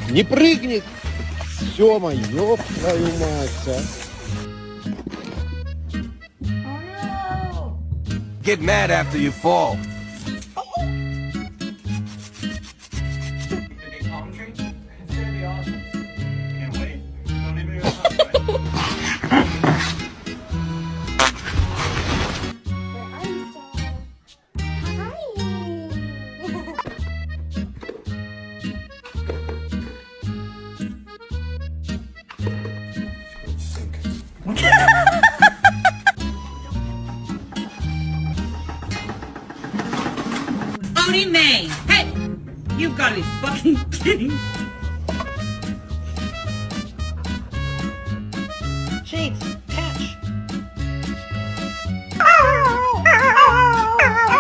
Не прыгнет. Сёма, ёб твою мать, а. Get mad after you fall. Odie May! Hey! You've got to be fucking kidding.